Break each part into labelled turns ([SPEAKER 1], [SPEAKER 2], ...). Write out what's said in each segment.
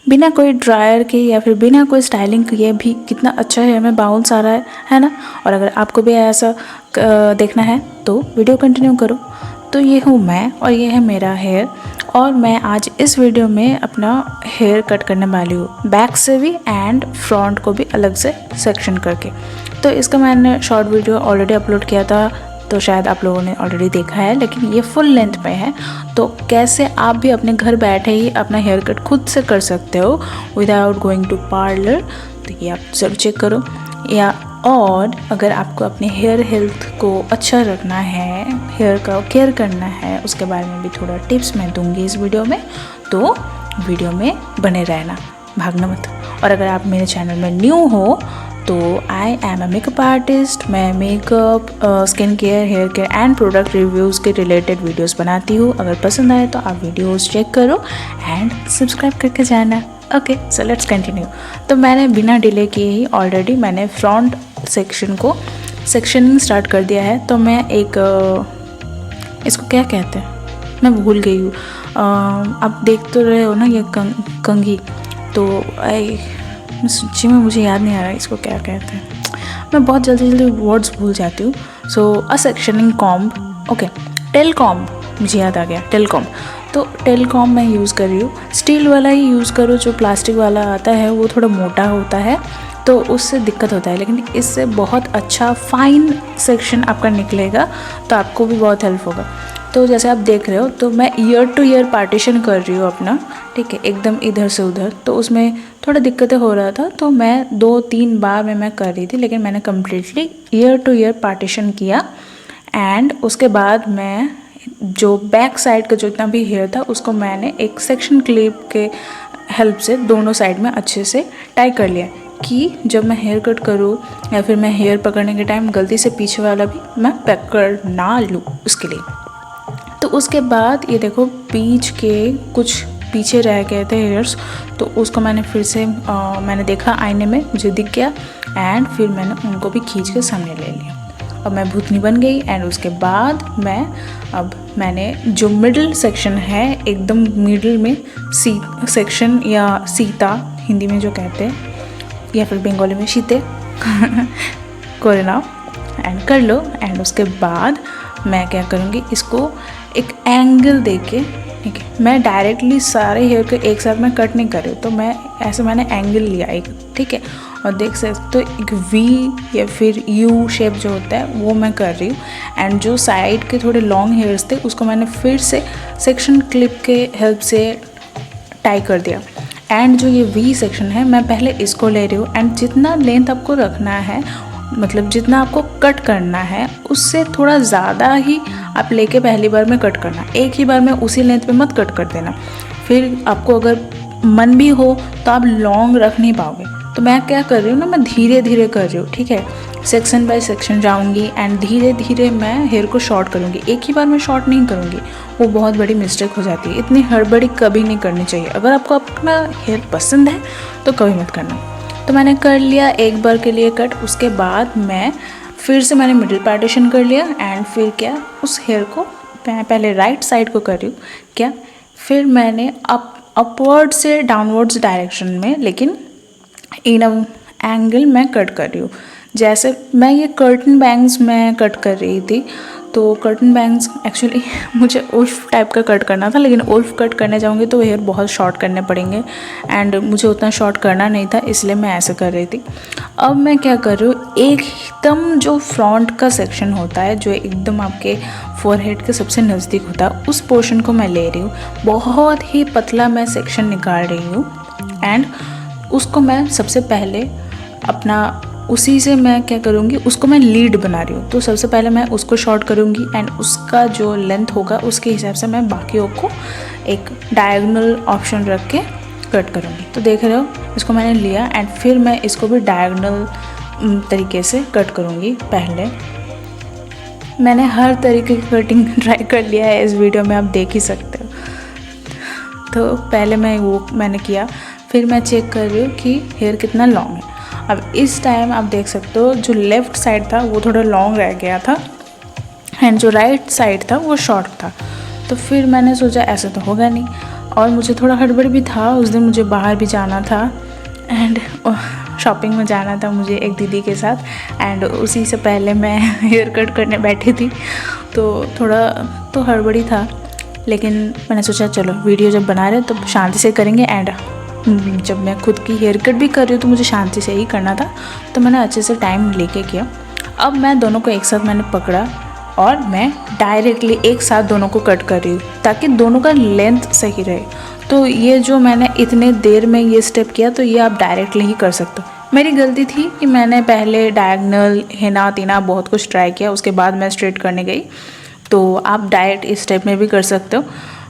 [SPEAKER 1] बिना कोई ड्रायर के या फिर बिना कोई स्टाइलिंग किए भी कितना अच्छा हेयर में बाउंस आ रहा है ना। और अगर आपको भी ऐसा देखना है तो वीडियो कंटिन्यू करो। तो ये हूँ मैं और ये है मेरा हेयर, और मैं आज इस वीडियो में अपना हेयर कट करने वाली हूँ, बैक से भी एंड फ्रंट को भी अलग से सेक्शन करके। तो इसका मैंने शॉर्ट वीडियो ऑलरेडी अपलोड किया था, तो शायद आप लोगों ने ऑलरेडी देखा है, लेकिन ये फुल लेंथ में है। तो कैसे आप भी अपने घर बैठे ही अपना हेयर कट खुद से कर सकते हो विदाउट गोइंग टू पार्लर, तो ये आप जरूर चेक करो। या और अगर आपको अपने हेयर हेल्थ को अच्छा रखना है, हेयर का केयर करना है, उसके बारे में भी थोड़ा टिप्स मैं दूंगी इस वीडियो में, तो वीडियो में बने रहना, भागना मत। और अगर आप मेरे चैनल में न्यू हो तो I am a makeup artist. मैं makeup, skin care, hair care and product reviews के रिलेटेड वीडियोस बनाती हूँ। अगर पसंद आए तो आप वीडियोस चेक करो एंड सब्सक्राइब करके जाना। Okay, so let's continue. तो मैंने बिना डिले किए ही ऑलरेडी मैंने फ्रंट सेक्शन को सेक्शनिंग स्टार्ट कर दिया है। तो मैं एक इसको क्या कहते हैं मैं भूल गई हूँ। आप देख तो रहे हो ना ये कंघी, तो सच्ची में मुझे याद नहीं आ रहा इसको क्या कहते हैं। मैं बहुत जल्दी वर्ड्स भूल जाती हूँ। So a sectioning comb, okay, tail comb, मुझे याद आ गया, टेल कॉम्ब। तो टेल कॉम्ब मैं यूज़ कर रही हूँ। स्टील वाला ही यूज़ करो, जो प्लास्टिक वाला आता है वो थोड़ा मोटा होता है तो उससे दिक्कत होता है, लेकिन इससे बहुत अच्छा फाइन सेक्शन आपका निकलेगा, तो आपको भी बहुत हेल्प होगा। तो जैसे आप देख रहे हो, तो मैं ईयर टू ईयर पार्टीशन कर रही हूँ अपना, ठीक है, एकदम इधर से उधर। तो उसमें थोड़ा दिक्कतें हो रहा था, तो मैं 2-3 बार में मैं कर रही थी, लेकिन मैंने completely year two year partition किया। एंड उसके बाद मैं जो बैक साइड का जितना भी हेयर था उसको मैंने एक सेक्शन क्लिप के हेल्प से दोनों साइड में अच्छे से टाई कर लिया, कि जब मैं हेयर कट करूँ या फिर मैं हेयर पकड़ने के टाइम गलती से पीछे वाला भी मैं पकड़ ना लूँ उसके लिए। तो उसके बाद ये देखो, बीच के कुछ पीछे रह गए थे हेयर्स, तो उसको मैंने फिर से मैंने देखा आईने में, मुझे दिख गया, एंड फिर मैंने उनको भी खींच के सामने ले लिया। अब मैं भूतनी बन गई। एंड उसके बाद मैंने जो मिडिल सेक्शन है, एकदम मिडिल में सेक्शन या सीता हिंदी में जो कहते हैं, या फिर बंगाली में शीते करे ना, एंड कर लो। एंड उसके बाद मैं क्या करूँगी, इसको एक एंगल देके, ठीक है, मैं डायरेक्टली सारे हेयर को एक साथ में कट नहीं कर रही हूँ, तो मैंने एंगल लिया एक, ठीक है, और देख सकते हो एक वी या फिर यू शेप जो होता है वो मैं कर रही हूँ। एंड जो साइड के थोड़े लॉन्ग हेयर्स थे उसको मैंने फिर से सेक्शन क्लिप के हेल्प से टाई कर दिया। एंड जो ये वी सेक्शन है, मैं पहले इसको ले रही हूँ, एंड जितना लेंथ आपको रखना है, मतलब जितना आपको कट करना है, उससे थोड़ा ज़्यादा ही आप लेके पहली बार में कट करना, एक ही बार में उसी लेंथ पे मत कट कर देना। फिर आपको अगर मन भी हो तो आप लॉन्ग रख नहीं पाओगे। तो मैं क्या कर रही हूँ ना, मैं धीरे धीरे कर रही हूँ, ठीक है, सेक्शन बाय सेक्शन जाऊँगी एंड धीरे धीरे मैं हेयर को शॉर्ट करूँगी, एक ही बार में शॉर्ट नहीं करूँगी, वो बहुत बड़ी मिस्टेक हो जाती है। इतनी हड़बड़ी कभी नहीं करनी चाहिए। अगर आपको अपना हेयर पसंद है तो कभी मत करना। तो मैंने कर लिया एक बार के लिए कट। उसके बाद मैं फिर से मैंने मिडिल पार्टीशन कर लिया, एंड फिर क्या, उस हेयर को मैं पहले राइट साइड को कर रही हूँ क्या, फिर मैंने अपवर्ड से डाउनवर्ड्स डायरेक्शन में, लेकिन इन एंगल मैं कट कर रही हूँ। जैसे मैं ये कर्टन बैंग्स मैं कट कर रही थी, तो कर्टन बैंग्स एक्चुअली मुझे उल्फ टाइप का कट करना था, लेकिन उल्फ कट करने जाऊँगी तो हेयर बहुत शॉर्ट करने पड़ेंगे, एंड मुझे उतना शॉर्ट करना नहीं था, इसलिए मैं ऐसे कर रही थी। अब मैं क्या कर रही हूँ, एकदम जो फ्रंट का सेक्शन होता है, जो एकदम आपके फोरहेड के सबसे नज़दीक होता है, उस पोर्शन को मैं ले रही हूँ। बहुत ही पतला मैं सेक्शन निकाल रही हूँ, एंड उसको मैं सबसे पहले अपना उसी से मैं क्या करूँगी, उसको मैं लीड बना रही हूँ। तो सबसे पहले मैं उसको शॉर्ट करूँगी, एंड उसका जो लेंथ होगा उसके हिसाब से मैं बाकियों को एक डायगोनल ऑप्शन रख के कट करूँगी। तो देख रहे हो, इसको मैंने लिया, एंड फिर मैं इसको भी डायगोनल तरीके से कट करूँगी। पहले मैंने हर तरीके की कटिंग ट्राई कर लिया है, इस वीडियो में आप देख ही सकते हो। तो पहले मैंने किया, फिर मैं चेक कर रही हूँ कि हेयर कितना लॉन्ग है। अब इस टाइम आप देख सकते हो, जो लेफ़्ट साइड था वो थोड़ा लॉन्ग रह गया था, एंड जो राइट साइड था वो शॉर्ट था। तो फिर मैंने सोचा ऐसे तो होगा नहीं, और मुझे थोड़ा हड़बड़ भी था, उस दिन मुझे बाहर भी जाना था एंड शॉपिंग में जाना था मुझे एक दीदी के साथ एंड उसी से पहले मैं हेयर कट करने बैठी थी, तो थोड़ा तो हड़बड़ी था। लेकिन मैंने सोचा चलो वीडियो जब बना रहे तो शांति से करेंगे एंड जब मैं खुद की हेयर कट भी कर रही हूँ तो मुझे शांति से ही करना था, तो मैंने अच्छे से टाइम लेके किया। अब मैं दोनों को एक साथ मैंने पकड़ा और मैं डायरेक्टली एक साथ दोनों को कट कर रही हूँ ताकि दोनों का लेंथ सही रहे। तो ये जो मैंने इतने देर में ये स्टेप किया तो ये आप डायरेक्टली ही कर सकते हो। मेरी गलती थी कि मैंने पहले डायगनल हिना तीना बहुत कुछ ट्राई किया, उसके बाद मैं स्ट्रेट करने गई। तो आप डायरेक्ट इस स्टेप में भी कर सकते हो।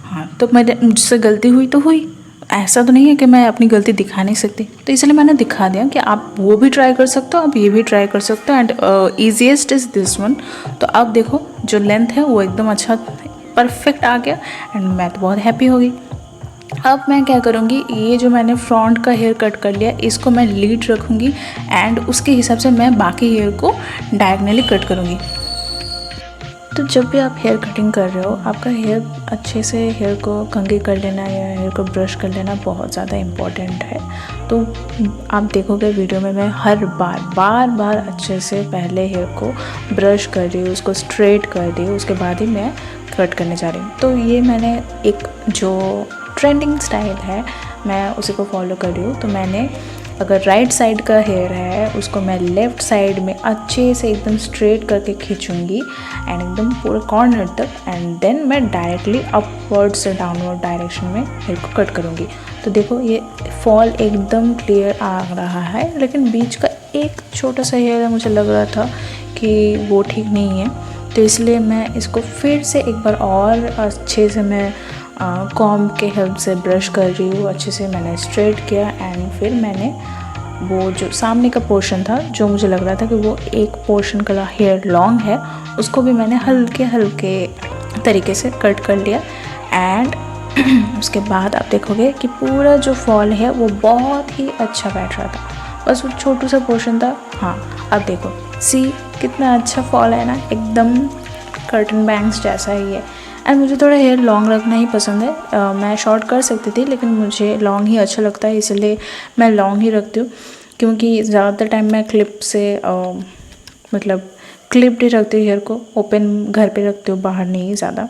[SPEAKER 1] हाँ, तो मुझसे गलती हुई तो हुई, ऐसा तो नहीं है कि मैं अपनी गलती दिखा नहीं सकती, तो इसलिए मैंने दिखा दिया कि आप वो भी ट्राई कर सकते हो, आप ये भी ट्राई कर सकते हो and easiest is this one. तो अब देखो जो लेंथ है वो एकदम अच्छा परफेक्ट आ गया एंड मैं तो बहुत हैप्पी हो गई। अब मैं क्या करूँगी, ये जो मैंने फ्रंट का हेयर कट कर लिया इसको मैं लीड रखूँगी एंड उसके हिसाब से मैं बाकी हेयर को डायगनली कट करूँगी। तो जब भी आप हेयर कटिंग कर रहे हो, आपका हेयर अच्छे से हेयर को कंघी कर लेना या हेयर को ब्रश कर लेना बहुत ज़्यादा इम्पॉर्टेंट है। तो आप देखोगे वीडियो में मैं हर बार अच्छे से पहले हेयर को ब्रश कर रही हूँ, उसको स्ट्रेट कर रही हूँ, उसके बाद ही मैं कट करने जा रही हूँ। तो ये मैंने एक जो ट्रेंडिंग स्टाइल है मैं उसी को फॉलो कर रही हूँ। तो मैंने अगर राइट साइड का हेयर है उसको मैं लेफ़्ट साइड में अच्छे से एकदम स्ट्रेट करके खींचूंगी एंड एकदम पूरे कॉर्नर तक एंड देन मैं डायरेक्टली अपवर्ड से डाउनवर्ड डायरेक्शन में हेयर को कट करूँगी। तो देखो ये फॉल एकदम क्लियर आ रहा है, लेकिन बीच का एक छोटा सा हेयर है, मुझे लग रहा था कि वो ठीक नहीं है, तो इसलिए मैं इसको फिर से एक बार और अच्छे से मैं कॉम्ब के हेल्प से ब्रश कर रही हूँ। अच्छे से मैंने स्ट्रेट किया एंड फिर मैंने वो जो सामने का पोर्शन था जो मुझे लग रहा था कि वो एक पोर्शन का हेयर लॉन्ग है उसको भी मैंने हल्के हल्के तरीके से कट कर लिया एंड उसके बाद आप देखोगे कि पूरा जो फॉल है वो बहुत ही अच्छा बैठ रहा था, बस वो छोटू सा पोर्शन था। हाँ अब देखो सी कितना अच्छा फॉल है ना, एकदम कर्टन बैंग्स जैसा ही है। एंड मुझे थोड़ा हेयर लॉन्ग रखना ही पसंद है, मैं शॉर्ट कर सकती थी लेकिन मुझे लॉन्ग ही अच्छा लगता है, इसलिए मैं लॉन्ग ही रखती हूँ। क्योंकि ज़्यादातर टाइम मैं क्लिप से मतलब क्लिप्ड ही रखती हूँ हेयर को, ओपन घर पे रखती हूँ, बाहर नहीं ज़्यादा।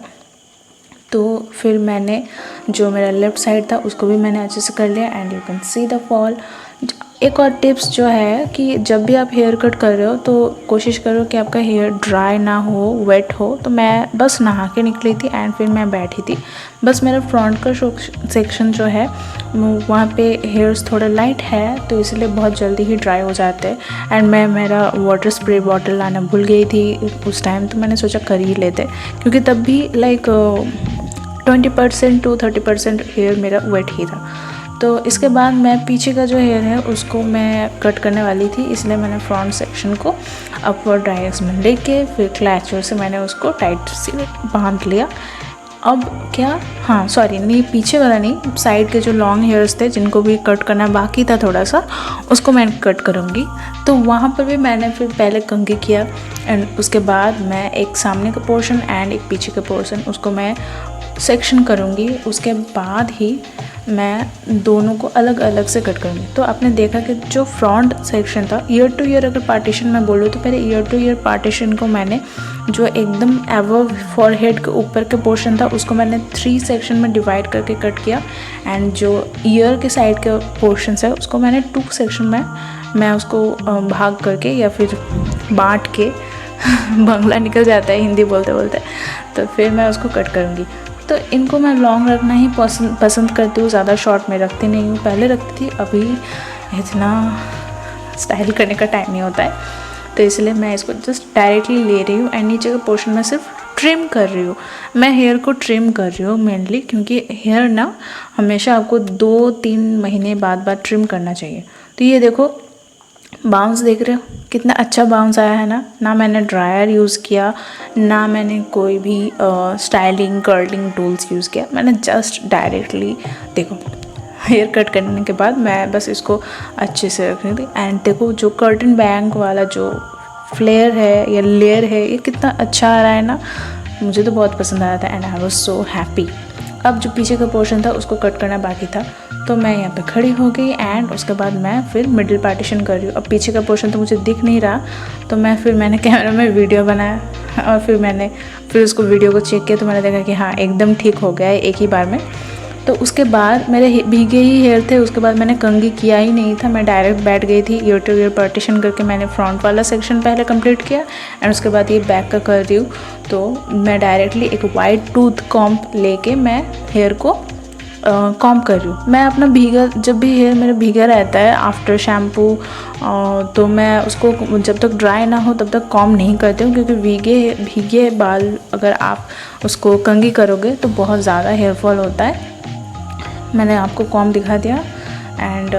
[SPEAKER 1] तो फिर मैंने जो मेरा लेफ़्ट साइड था उसको भी मैंने अच्छे से कर लिया and you can see the fall. एक और टिप्स जो है कि जब भी आप हेयर कट कर रहे हो तो कोशिश करो कि आपका हेयर ड्राई ना हो, वेट हो। तो मैं बस नहा के निकली थी एंड फिर मैं बैठी थी, बस मेरा फ्रंट का सेक्शन जो है वहाँ पे हेयर्स थोड़ा लाइट है तो इसलिए बहुत जल्दी ही ड्राई हो जाते हैं। एंड मैं मेरा वाटर स्प्रे बॉटल लाना भूल गई थी उस टाइम, तो मैंने सोचा कर ही लेते क्योंकि तब भी लाइक 20% to 30% हेयर मेरा वेट ही था। तो इसके बाद मैं पीछे का जो हेयर है उसको मैं कट करने वाली थी, इसलिए मैंने फ्रंट सेक्शन को अपवर्ड डायरेक्शन में लेके फिर क्लैचर से मैंने उसको टाइट से बांध लिया। अब क्या, हाँ सॉरी नहीं पीछे वाला नहीं, साइड के जो लॉन्ग हेयर्स थे जिनको भी कट करना बाकी था थोड़ा सा, उसको मैं कट करूँगी। तो वहाँ पर भी मैंने फिर पहले कंघी किया एंड उसके बाद मैं एक सामने का पोर्शन एंड एक पीछे का पोर्शन उसको मैं सेक्शन करूँगी, उसके बाद ही मैं दोनों को अलग अलग से कट करूँगी। तो आपने देखा कि जो फ्रंट सेक्शन था ईयर टू ईयर अगर पार्टीशन में बोलूँ तो पहले ईयर टू ईयर पार्टीशन को मैंने जो एकदम एबव फॉरहेड के ऊपर के पोर्शन था उसको मैंने 3 सेक्शन में डिवाइड करके कट किया एंड जो ईयर के साइड के पोर्शन है उसको मैंने 2 सेक्शन में मैं उसको भाग करके या फिर बांट के बंगला निकल जाता है हिंदी बोलते बोलते, तो फिर मैं उसको कट करूँगी। तो इनको मैं लॉन्ग रखना ही पसंद करती हूँ, ज़्यादा शॉर्ट में रखती नहीं हूँ। पहले रखती थी, अभी इतना स्टाइल करने का टाइम नहीं होता है, तो इसलिए मैं इसको जस्ट डायरेक्टली ले रही हूँ एंड नीचे का पोर्शन में सिर्फ ट्रिम कर रही हूँ। मैं हेयर को ट्रिम कर रही हूँ मेनली क्योंकि हेयर ना हमेशा आपको 2-3 महीने बाद ट्रिम करना चाहिए। तो ये देखो बाउंस देख रहे हो कितना अच्छा बाउंस आया है ना मैंने ड्रायर यूज़ किया, ना मैंने कोई भी स्टाइलिंग कर्लिंग टूल्स यूज़ किया, मैंने जस्ट डायरेक्टली देखो हेयर कट करने के बाद मैं बस इसको अच्छे से रख रही थी। एंड देखो जो कर्टन बैंग वाला जो फ्लेयर है या लेयर है ये कितना अच्छा आ रहा है ना, मुझे तो बहुत पसंद आया था and I was so happy. अब जो पीछे का पोर्शन था उसको कट करना बाकी था, तो मैं यहाँ पे खड़ी हो गई एंड उसके बाद मैं फिर मिडिल पार्टीशन कर रही हूँ। अब पीछे का पोर्शन तो मुझे दिख नहीं रहा, तो मैंने कैमरा में वीडियो बनाया और फिर उसको वीडियो को चेक किया, तो मैंने देखा कि हाँ एकदम ठीक हो गया है एक ही बार में। तो उसके बाद मेरे भीगे ही हेयर थे, उसके बाद मैंने कंघी किया ही नहीं था, मैं डायरेक्ट बैठ गई थी। ईयर टू ईयर पार्टीशन करके मैंने फ्रंट वाला सेक्शन पहले कंप्लीट किया एंड उसके बाद ये बैक का कर रही हूँ। तो मैं डायरेक्टली एक वाइट टूथ कॉम्प लेके मैं हेयर को कॉम्ब कर रही हूँ। मैं अपना जब भी हेयर मेरा भीगा रहता है आफ्टर शैम्पू, तो मैं उसको जब तक ड्राई ना हो तब तक कॉम्ब नहीं करती हूँ, क्योंकि भीगे बाल अगर आप उसको कंघी करोगे तो बहुत ज़्यादा हेयर फॉल होता है। मैंने आपको कॉम्ब दिखा दिया एंड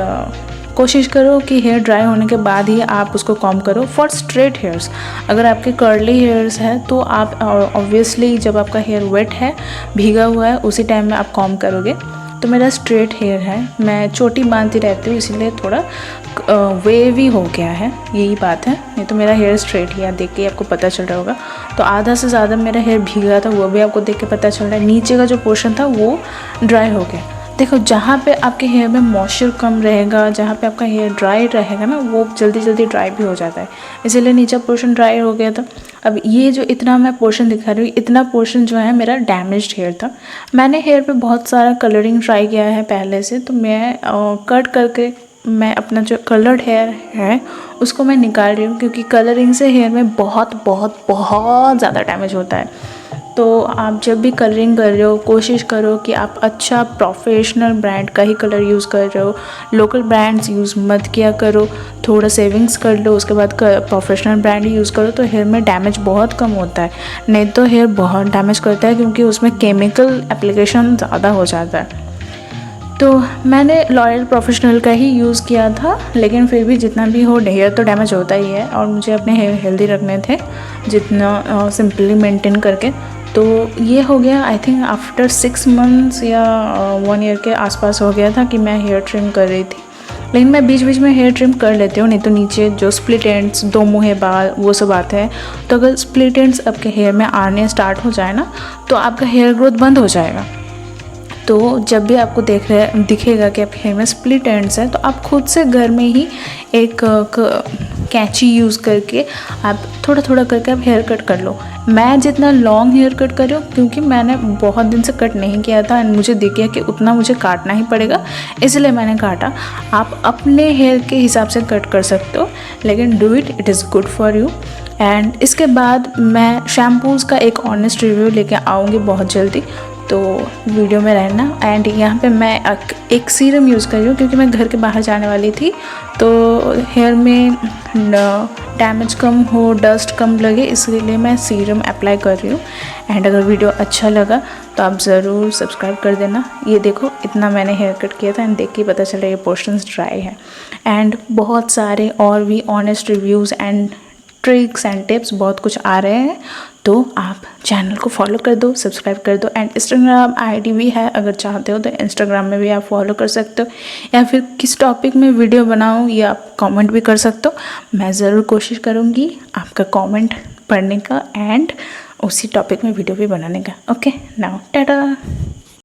[SPEAKER 1] कोशिश करो कि हेयर ड्राई होने के बाद ही आप उसको कॉम्ब करो फॉर स्ट्रेट हेयर्स। अगर आपके कर्ली हेयर्स है तो आप ऑब्वियसली जब आपका हेयर वेट है, भीगा हुआ है, उसी टाइम में आप कॉम्ब करोगे। तो मेरा स्ट्रेट हेयर है, मैं चोटी बांधती रहती हूँ, इसीलिए थोड़ा वेवी हो गया है, यही बात है। नहीं तो मेरा हेयर स्ट्रेट ही है, देख के आपको पता चल रहा होगा। तो आधा से ज़्यादा मेरा हेयर भीगा था, वो भी आपको देख के पता चल रहा है। नीचे का जो पोर्शन था वो ड्राई हो गया। देखो, जहाँ पे आपके हेयर में मॉइस्चर कम रहेगा, जहाँ पे आपका हेयर ड्राई रहेगा ना, वो जल्दी ड्राई भी हो जाता है, इसीलिए नीचे पोर्शन ड्राई हो गया था। अब ये जो इतना मैं पोर्शन दिखा रही हूँ, इतना पोर्शन जो है मेरा डैमेज्ड हेयर था। मैंने हेयर पे बहुत सारा कलरिंग ट्राई किया है पहले से, तो मैं कट करके मैं अपना जो कलर्ड हेयर है उसको मैं निकाल रही हूँ, क्योंकि कलरिंग से हेयर में बहुत बहुत बहुत ज़्यादा डैमेज होता है। तो आप जब भी कलरिंग कर रहे हो, कोशिश करो कि आप अच्छा प्रोफेशनल ब्रांड का ही कलर यूज़ कर रहे हो, लोकल ब्रांड्स यूज़ मत किया करो। थोड़ा सेविंग्स कर लो, उसके बाद प्रोफेशनल ब्रांड यूज़ करो, तो हेयर में डैमेज बहुत कम होता है। नहीं तो हेयर बहुत डैमेज करता है, क्योंकि उसमें केमिकल एप्लीकेशन ज़्यादा हो जाता है। तो मैंने लॉयल प्रोफेशनल का ही यूज़ किया था, लेकिन फिर भी जितना भी हो, हेयर तो डैमेज होता ही है और मुझे अपने हेयर हेल्दी रखने थे, जितना सिंपली मेंटेन करके। तो ये हो गया, आई थिंक आफ्टर 6 मंथ्स या 1 ईयर के आसपास हो गया था कि मैं हेयर ट्रिम कर रही थी। लेकिन मैं बीच बीच में हेयर ट्रिम कर लेती हूँ, नहीं तो नीचे जो स्प्लिट एंड्स, 2 मुँहे बाल, वो सब आते हैं। तो अगर स्प्लिट एंड्स आपके हेयर में आने स्टार्ट हो जाए ना, तो आपका हेयर ग्रोथ बंद हो जाएगा। तो जब भी आपको दिखेगा कि आपके हेयर में स्प्लिट एंड्स है, तो आप खुद से घर में ही एक कैंची यूज़ करके आप थोड़ा थोड़ा करके आप हेयर कट कर लो। मैं जितना लॉन्ग हेयर कट कर रही हूँ, क्योंकि मैंने बहुत दिन से कट नहीं किया था एंड मुझे दिख गया कि उतना मुझे काटना ही पड़ेगा, इसलिए मैंने काटा। आप अपने हेयर के हिसाब से कट कर सकते हो, लेकिन do it is good for you. And इसके बाद मैं शैम्पूज़ का एक ऑनेस्ट रिव्यू लेके आऊँगी बहुत जल्दी, तो वीडियो में रहना। एंड यहाँ पे मैं एक सीरम यूज़ कर रही हूँ, क्योंकि मैं घर के बाहर जाने वाली थी, तो हेयर में डैमेज कम हो, डस्ट कम लगे, इसलिए मैं सीरम अप्लाई कर रही हूँ। एंड अगर वीडियो अच्छा लगा तो आप ज़रूर सब्सक्राइब कर देना। ये देखो, इतना मैंने हेयर कट किया था एंड देख के पता चला ये पोर्शंस ड्राई है। एंड बहुत सारे और भी honest reviews and tricks and tips बहुत कुछ आ रहे हैं, तो आप चैनल को फॉलो कर दो, सब्सक्राइब कर दो। एंड इंस्टाग्राम आईडी भी है, अगर चाहते हो तो इंस्टाग्राम में भी आप फॉलो कर सकते हो, या फिर किस टॉपिक में वीडियो बनाऊँ ये आप कमेंट भी कर सकते हो। मैं ज़रूर कोशिश करूँगी आपका कमेंट पढ़ने का एंड उसी टॉपिक में वीडियो भी बनाने का। Okay, now Tata.